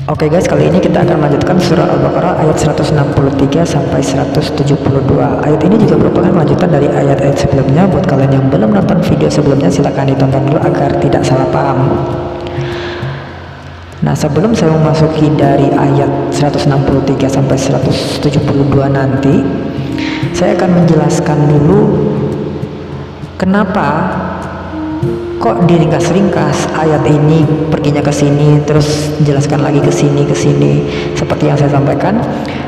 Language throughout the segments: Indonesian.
Oke guys, kali ini kita akan melanjutkan surah Al-Baqarah ayat 163 sampai 172. Ayat ini juga merupakan lanjutan dari ayat-ayat sebelumnya. Buat kalian yang belum nonton video sebelumnya, silakan ditonton dulu agar tidak salah paham. Nah, sebelum saya memasuki dari ayat 163 sampai 172 nanti, saya akan menjelaskan dulu kenapa kok diringkas-ringkas ayat ini, perginya ke sini terus jelaskan lagi ke sini seperti yang saya sampaikan.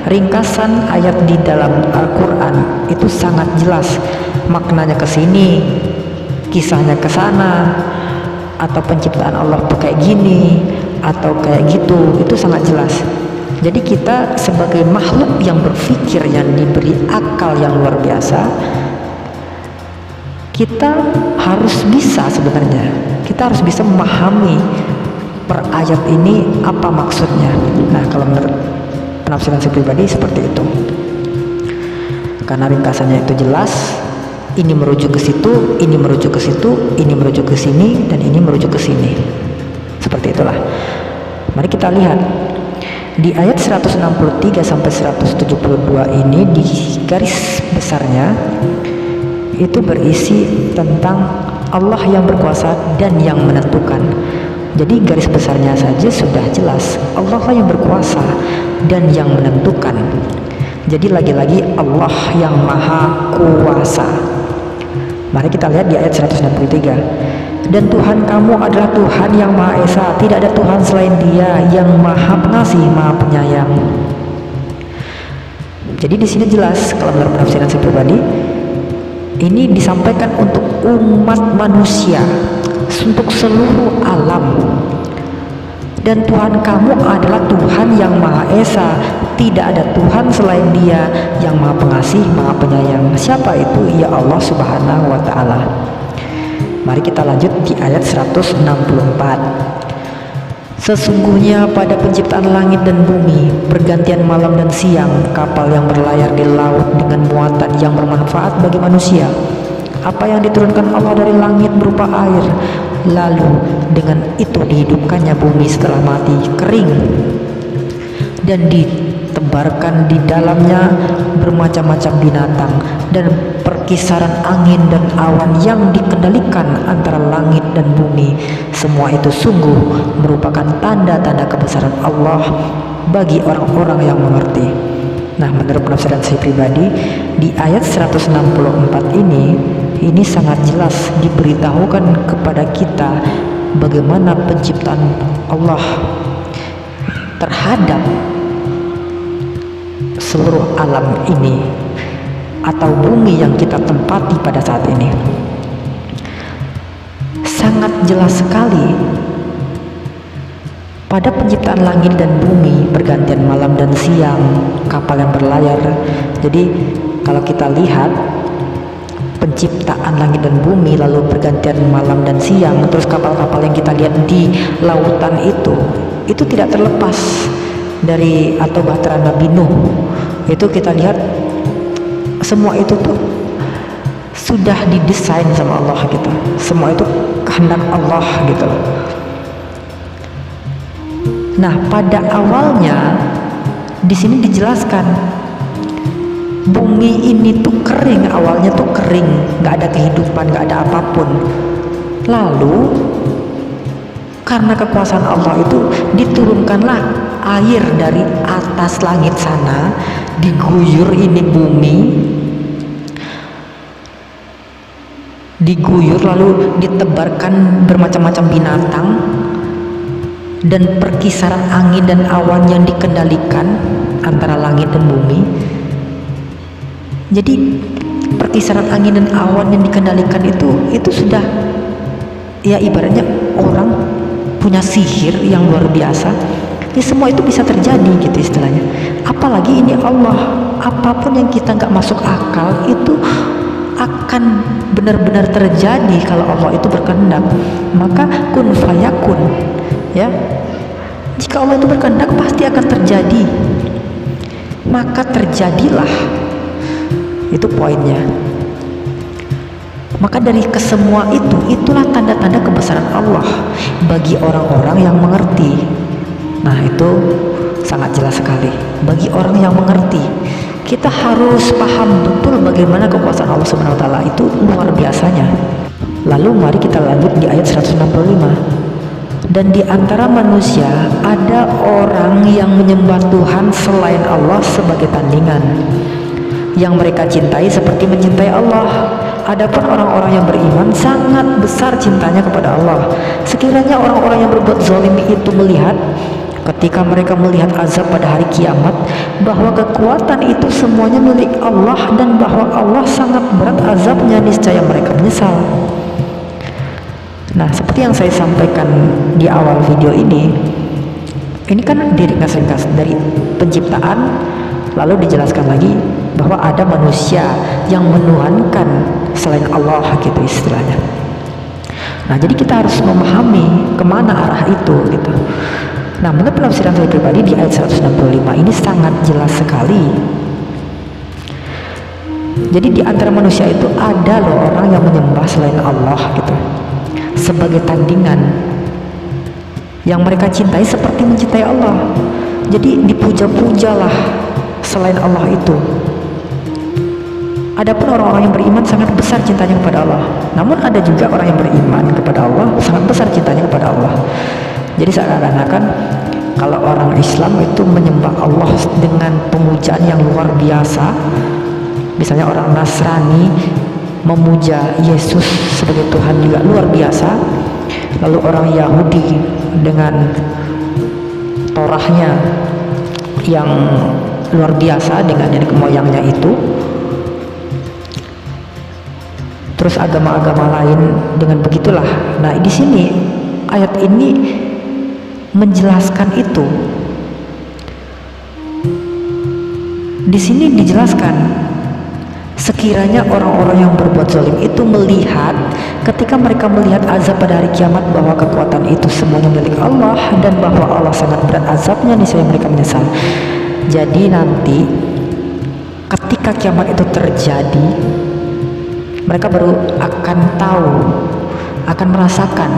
Ringkasan ayat di dalam Al-Qur'an itu sangat jelas, maknanya ke sini, kisahnya ke sana, atau penciptaan Allah tuh kayak gini atau kayak gitu, itu sangat jelas. Jadi kita sebagai makhluk yang berpikir, yang diberi akal yang luar biasa, kita harus bisa memahami per ayat ini apa maksudnya. Nah, kalau menurut penafsiran saya pribadi seperti itu, karena ringkasannya itu jelas, ini merujuk ke situ, ini merujuk ke situ, ini merujuk ke sini, dan ini merujuk ke sini. Seperti itulah. Mari kita lihat di ayat 163 sampai 172 ini, di garis besarnya itu berisi tentang Allah yang berkuasa dan yang menentukan. Jadi garis besarnya saja sudah jelas, Allah lah yang berkuasa dan yang menentukan. Jadi lagi-lagi Allah yang maha kuasa. Mari kita lihat di ayat 163. Dan Tuhan kamu adalah Tuhan yang Maha Esa, tidak ada Tuhan selain Dia yang Maha Pengasih, Maha Penyayang. Jadi di sini jelas, kalau menurut penafsiran saya pribadi, ini disampaikan untuk umat manusia, untuk seluruh alam. Dan Tuhan kamu adalah Tuhan yang Maha Esa, tidak ada Tuhan selain Dia yang Maha Pengasih, Maha Penyayang. Siapa itu? Ya Allah Subhanahu wa Ta'ala. Mari kita lanjut di ayat 164. Sesungguhnya pada penciptaan langit dan bumi, pergantian malam dan siang, kapal yang berlayar di laut dengan muatan yang bermanfaat bagi manusia, apa yang diturunkan Allah dari langit berupa air, lalu dengan itu dihidupkannya bumi setelah mati kering, dan ditebarkan di dalamnya bermacam-macam binatang dan perkisaran angin dan awan yang dikendalikan antara langit dan bumi. Semua itu sungguh merupakan tanda-tanda kebesaran Allah bagi orang-orang yang mengerti. Nah, menurut penafsiran saya pribadi, di ayat 164 ini sangat jelas diberitahukan kepada kita bagaimana penciptaan Allah terhadap seluruh alam ini atau bumi yang kita tempati pada saat ini. Sangat jelas sekali pada penciptaan langit dan bumi, pergantian malam dan siang, kapal yang berlayar. Jadi kalau kita lihat penciptaan langit dan bumi, lalu pergantian malam dan siang, terus kapal-kapal yang kita lihat di lautan itu tidak terlepas dari atau bahtera Nabi Nuh. Itu kita lihat semua itu tuh sudah didesain sama Allah gitu. Semua itu kehendak Allah gitu. Nah, pada awalnya di sini dijelaskan bumi ini tuh kering, awalnya tuh kering, nggak ada kehidupan, nggak ada apapun. Lalu karena kekuasaan Allah itu diturunkanlah air dari atas langit sana, diguyur ini bumi, diguyur lalu ditebarkan bermacam-macam binatang dan perkisaran angin dan awan yang dikendalikan antara langit dan bumi. Jadi perkisaran angin dan awan yang dikendalikan itu sudah, ya ibaratnya orang punya sihir yang luar biasa. Ini semua itu bisa terjadi gitu istilahnya. Apalagi ini Allah, apapun yang kita nggak masuk akal itu akan benar-benar terjadi kalau Allah itu berkehendak. Maka kun fayakun, ya, jika Allah itu berkehendak pasti akan terjadi, maka terjadilah. Itu poinnya. Maka dari kesemua itulah tanda-tanda kebesaran Allah bagi orang-orang yang mengerti. Nah, itu sangat jelas sekali. Bagi orang yang mengerti, kita harus paham betul bagaimana kekuasaan Allah Subhanahu wa taala itu luar biasanya. Lalu mari kita lanjut di ayat 165. Dan di antara manusia ada orang yang menyembah Tuhan selain Allah sebagai tandingan, yang mereka cintai seperti mencintai Allah. Adapun orang-orang yang beriman sangat besar cintanya kepada Allah. Sekiranya orang-orang yang berbuat zalim itu melihat, ketika mereka melihat azab pada hari kiamat, bahwa kekuatan itu semuanya milik Allah dan bahwa Allah sangat berat azabnya, niscaya mereka menyesal. Nah, seperti yang saya sampaikan di awal video ini kan diringkas-ringkas dari penciptaan, lalu dijelaskan lagi bahwa ada manusia yang menuhankan selain Allah gitu istilahnya. Nah, jadi kita harus memahami kemana arah itu gitu. Nah, menurut penafsiran saya pribadi di ayat 165 ini sangat jelas sekali. Jadi di antara manusia itu ada loh orang yang menyembah selain Allah gitu, sebagai tandingan, yang mereka cintai seperti mencintai Allah. Jadi dipuja-pujalah selain Allah itu. Adapun orang-orang yang beriman sangat besar cintanya kepada Allah. Namun ada juga orang yang beriman kepada Allah sangat besar cintanya kepada Allah. Jadi seakan-akan kalau orang Islam itu menyembah Allah dengan pemujaan yang luar biasa, misalnya orang Nasrani memuja Yesus sebagai Tuhan juga luar biasa, lalu orang Yahudi dengan Torahnya yang luar biasa dengan nenek moyangnya itu, terus agama-agama lain dengan begitulah. Nah, di sini ayat ini menjelaskan itu. Di sini dijelaskan, sekiranya orang-orang yang berbuat zalim itu melihat, ketika mereka melihat azab pada hari kiamat, bahwa kekuatan itu semuanya milik Allah dan bahwa Allah sangat berat azabnya, niscaya mereka menyesal. Jadi nanti ketika kiamat itu terjadi, mereka baru akan tahu, akan merasakan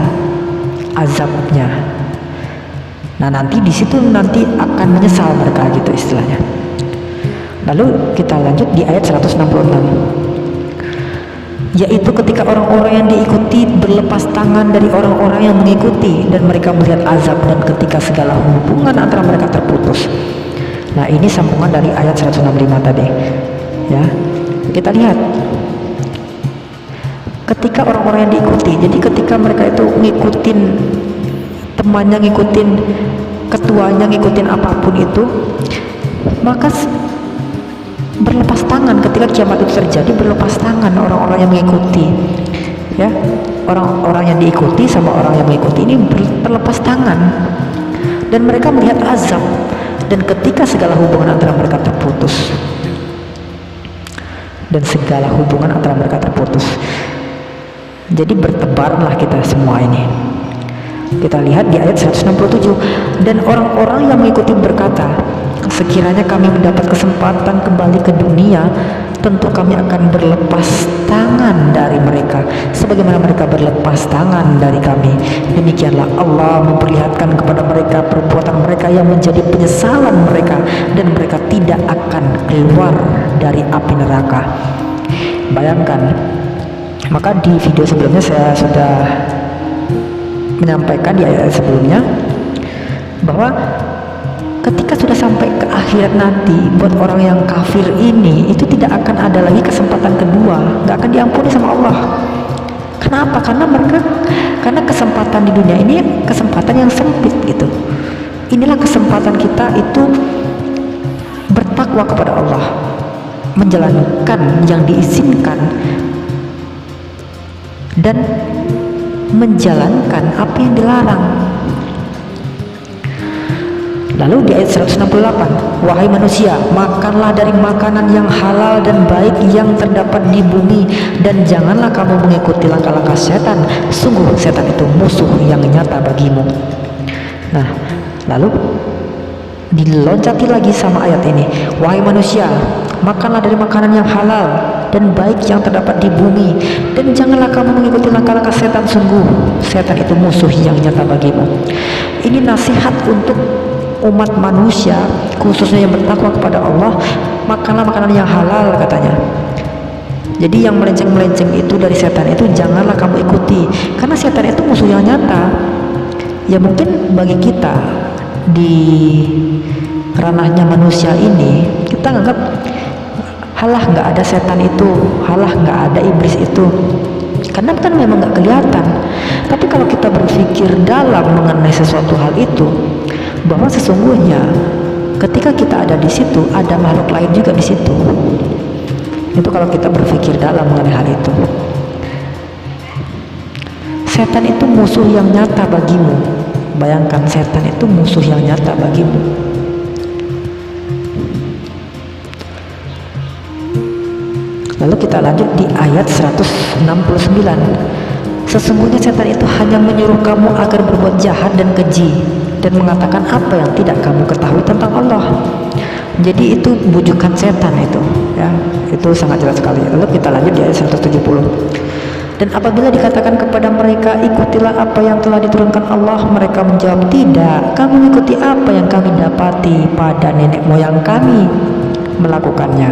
azabnya. Nah, nanti di situ nanti akan menyesal mereka gitu istilahnya. Lalu kita lanjut di ayat 166, yaitu ketika orang-orang yang diikuti berlepas tangan dari orang-orang yang mengikuti, dan mereka melihat azab, dan ketika segala hubungan antara mereka terputus. Nah, ini sambungan dari ayat 165 tadi ya. Kita lihat ketika orang-orang yang diikuti, jadi ketika mereka itu ngikutin temannya, ngikutin ketuanya, ngikutin apapun itu, maka berlepas tangan ketika kiamat itu terjadi. Berlepas tangan orang-orang yang mengikuti ya, orang-orang yang diikuti sama orang yang mengikuti ini berlepas tangan, dan mereka melihat azab, dan ketika segala hubungan antara mereka terputus, jadi bertebarlah kita semua ini. Kita lihat di ayat 167, dan orang-orang yang mengikuti berkata, sekiranya kami mendapat kesempatan kembali ke dunia, tentu kami akan berlepas tangan dari mereka sebagaimana mereka berlepas tangan dari kami. Demikianlah Allah memperlihatkan kepada mereka perbuatan mereka yang menjadi penyesalan mereka, dan mereka tidak akan keluar dari api neraka. Bayangkan, maka di video sebelumnya saya sudah menyampaikan di ayat sebelumnya bahwa ketika sudah sampai ke akhirat nanti, buat orang yang kafir ini itu tidak akan ada lagi kesempatan kedua, nggak akan diampuni sama Allah. Kenapa? Karena kesempatan di dunia ini kesempatan yang sempit gitu. Inilah kesempatan kita itu bertakwa kepada Allah, menjalankan yang diizinkan dan menjalankan apa yang dilarang. Lalu di ayat 168, wahai manusia, makanlah dari makanan yang halal dan baik yang terdapat di bumi, dan janganlah kamu mengikuti langkah-langkah setan, sungguh setan itu musuh yang nyata bagimu. Nah, lalu diloncati lagi sama ayat ini, wahai manusia, makanlah dari makanan yang halal dan baik yang terdapat di bumi, dan janganlah kamu mengikuti langkah-langkah setan, sungguh setan itu musuh yang nyata bagimu. Ini nasihat untuk umat manusia, khususnya yang bertakwa kepada Allah. Makanlah makanan yang halal, katanya. Jadi yang melenceng-melenceng itu dari setan itu janganlah kamu ikuti, karena setan itu musuh yang nyata. Ya mungkin bagi kita di ranahnya manusia ini, kita nganggap halah nggak ada setan itu, halah nggak ada iblis itu, karena kan memang nggak kelihatan. Tapi kalau kita berpikir dalam mengenai sesuatu hal itu, bahwa sesungguhnya ketika kita ada di situ, ada makhluk lain juga di situ. Itu kalau kita berpikir dalam mengenai hal itu. Setan itu musuh yang nyata bagimu. Bayangkan, setan itu musuh yang nyata bagimu. Lalu kita lanjut di ayat 169. Sesungguhnya setan itu hanya menyuruh kamu agar berbuat jahat dan keji, dan mengatakan apa yang tidak kamu ketahui tentang Allah. Jadi itu bujukan setan itu, ya. Itu sangat jelas sekali. Lalu kita lanjut di ayat 170. Dan apabila dikatakan kepada mereka, ikutilah apa yang telah diturunkan Allah, mereka menjawab, tidak, kami mengikuti apa yang kami dapati pada nenek moyang kami melakukannya.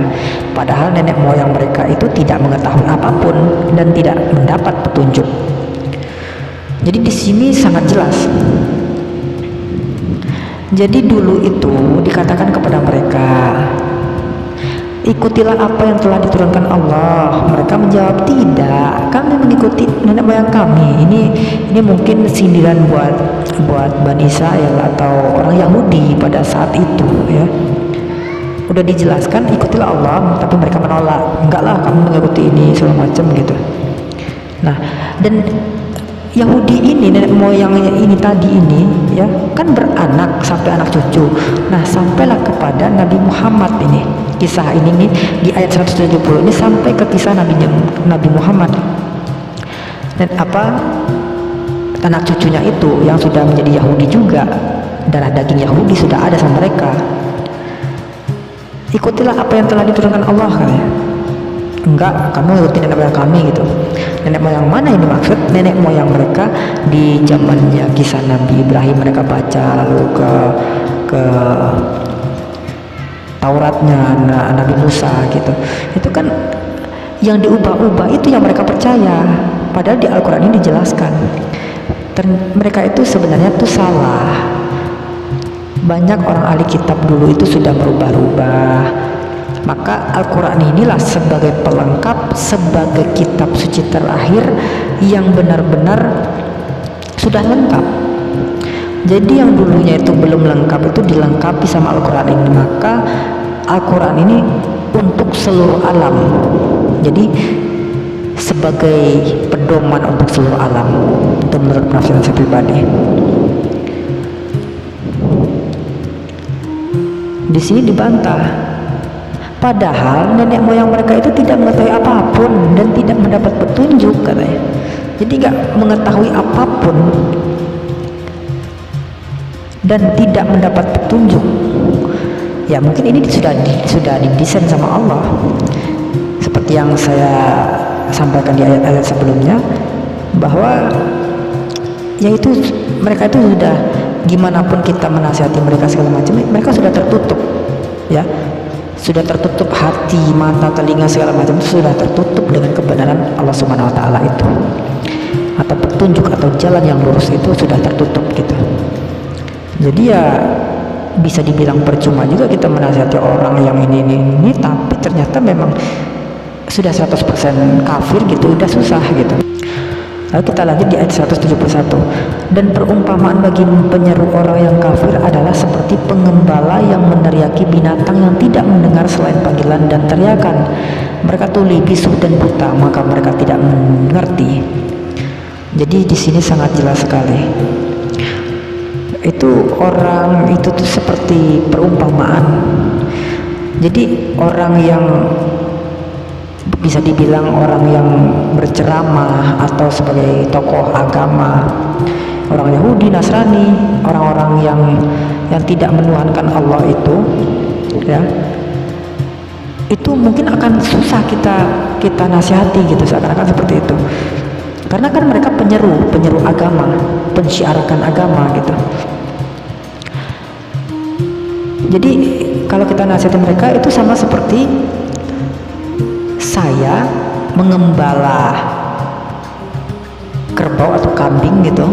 Padahal nenek moyang mereka itu tidak mengetahui apapun dan tidak mendapat petunjuk. Jadi di sini sangat jelas. Jadi dulu itu dikatakan kepada mereka, ikutilah apa yang telah diturunkan Allah. Mereka menjawab, tidak, kami mengikuti nenek moyang kami. Ini mungkin sindiran buat Bani Israel atau orang Yahudi pada saat itu, ya. Udah dijelaskan ikutilah Allah, tapi mereka menolak, enggaklah kamu mengikuti ini segala macam gitu. Nah, dan Yahudi ini, nenek moyangnya ini tadi ini, ya kan beranak sampai anak cucu. Nah, sampailah kepada Nabi Muhammad ini. Kisah ini nih di ayat 170 ini sampai ke kisah Nabi Muhammad. Dan apa, anak cucunya itu yang sudah menjadi Yahudi juga, darah daging Yahudi sudah ada sama mereka. Ikutilah apa yang telah diturunkan Allah, katanya. Enggak, kamu ikuti nenek moyang kami gitu. Nenek moyang mana ini maksud? Nenek moyang mereka di zamannya kisah Nabi Ibrahim, mereka baca lalu ke Tauratnya Nabi Musa gitu. Itu kan yang diubah-ubah itu yang mereka percaya. Padahal di Al-Quran ini dijelaskan mereka itu sebenarnya tuh salah. Banyak orang ahli kitab dulu itu sudah merubah-rubah. Maka Al-Quran inilah sebagai pelengkap, sebagai kitab suci terakhir yang benar-benar sudah lengkap. Jadi yang dulunya itu belum lengkap itu dilengkapi sama Al-Quran ini. Maka Al-Quran ini untuk seluruh alam. Jadi sebagai pedoman untuk seluruh alam. Itu menurut penafsiran saya pribadi. Di sini dibantah, padahal nenek moyang mereka itu tidak mengetahui apapun dan tidak mendapat petunjuk, katanya. Jadi nggak mengetahui apapun dan tidak mendapat petunjuk. Ya mungkin ini sudah didesain sama Allah, seperti yang saya sampaikan di ayat-ayat sebelumnya, bahwa yaitu mereka itu sudah, gimana pun kita menasihati mereka segala macam, mereka sudah tertutup, ya, sudah tertutup hati, mata, telinga segala macam itu sudah tertutup dengan kebenaran Allah Subhanahu Wa Taala itu, atau petunjuk atau jalan yang lurus itu sudah tertutup gitu. Jadi ya bisa dibilang percuma juga kita menasihati orang yang ini, tapi ternyata memang sudah 100% kafir gitu, udah susah gitu. Lalu kita lanjut di ayat 171. Dan perumpamaan bagi penyeru orang yang kafir adalah seperti pengembala yang meneriaki binatang yang tidak mendengar selain panggilan dan teriakan. Mereka tuli, bisu dan buta, maka mereka tidak mengerti. Jadi di sini sangat jelas sekali. Itu orang itu tuh seperti perumpamaan. Jadi orang yang bisa dibilang orang yang berceramah atau sebagai tokoh agama, orang Yahudi, Nasrani, orang-orang yang tidak menuhankan Allah itu, ya, itu mungkin akan susah kita kita nasihati gitu, seakan-akan seperti itu. Karena kan mereka penyeru agama, pensyiarakan agama gitu. Jadi kalau kita nasihati mereka itu sama seperti saya mengembala kerbau atau kambing gitu.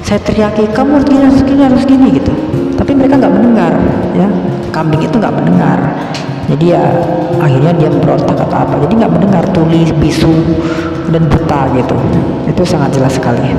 Saya teriaki, kamu harus gini gitu. Tapi mereka nggak mendengar, ya. Kambing itu nggak mendengar. Jadi ya akhirnya dia berontak atau apa. Jadi nggak mendengar, tuli, bisu, dan buta gitu. Itu sangat jelas sekali.